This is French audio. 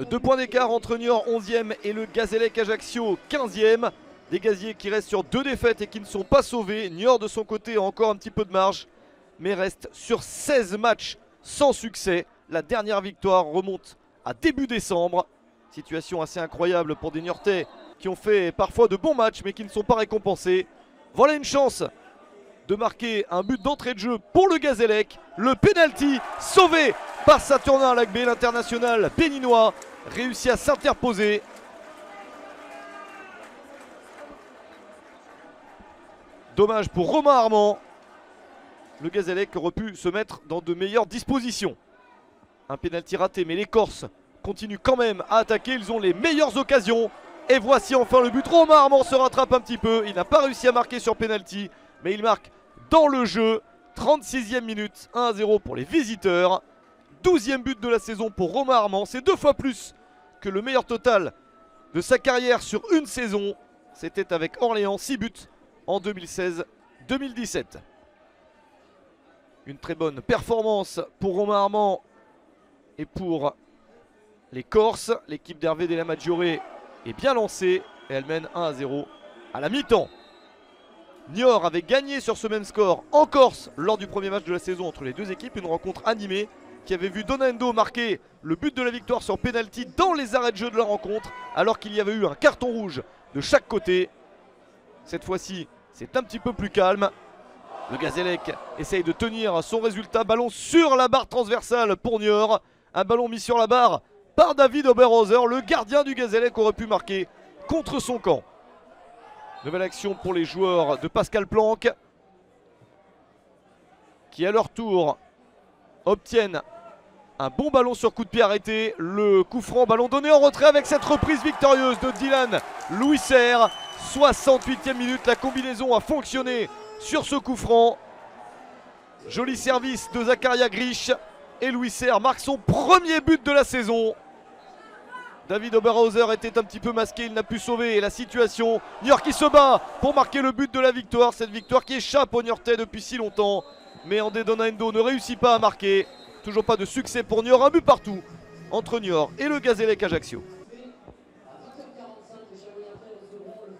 2 points d'écart entre Niort 11e et le Gazélec Ajaccio 15e. Des gaziers qui restent sur 2 défaites et qui ne sont pas sauvés. Niort de son côté a encore un petit peu de marge, mais reste sur 16 matchs sans succès. La dernière victoire remonte à début décembre. Situation assez incroyable pour des Niortais qui ont fait parfois de bons matchs mais qui ne sont pas récompensés. Voilà une chance de marquer un but d'entrée de jeu pour le Gazélec. Le penalty sauvé par Saturnin Lagbe, l'international béninois, réussit à s'interposer. Dommage pour Romain Armand. Le Gazélec aurait pu se mettre dans de meilleures dispositions. Un penalty raté, mais les Corses continuent quand même à attaquer. Ils ont les meilleures occasions. Et voici enfin le but. Romain Armand se rattrape un petit peu. Il n'a pas réussi à marquer sur penalty, mais il marque dans le jeu. 36e minute, 1-0 pour les visiteurs. 12e but de la saison pour Romain Armand. C'est 2 fois plus que le meilleur total de sa carrière sur une saison. C'était avec Orléans, 6 buts en 2016-2017. Une très bonne performance pour Romain Armand et pour les Corses. L'équipe d'Hervé Della Maggiore est bien lancée et elle mène 1-0 à la mi-temps. Niort avait gagné sur ce même score en Corse lors du premier match de la saison entre les deux équipes. Une rencontre animée qui avait vu Donando marquer le but de la victoire sur penalty dans les arrêts de jeu de la rencontre, alors qu'il y avait eu un carton rouge de chaque côté. Cette fois-ci, c'est un petit peu plus calme. Le Gazélec essaye de tenir son résultat. Ballon sur la barre transversale pour Niort. Un ballon mis sur la barre par David Oberhauser. Le gardien du Gazélec aurait pu marquer contre son camp. Nouvelle action pour les joueurs de Pascal Planck, qui à leur tour obtiennent un bon ballon sur coup de pied arrêté. Le coup franc, ballon donné en retrait avec cette reprise victorieuse de Dylan Louisser. 68e minute, la combinaison a fonctionné sur ce coup franc. Joli service de Zakaria Grish et Louisser marque son premier but de la saison. David Oberhauser était un petit peu masqué, il n'a pu sauver la situation. Niort qui se bat pour marquer le but de la victoire. Cette victoire qui échappe aux Niortais depuis si longtemps. Mais Andé Donando ne réussit pas à marquer. Toujours pas de succès pour Niort, un but partout entre Niort et le Gazélec Ajaccio.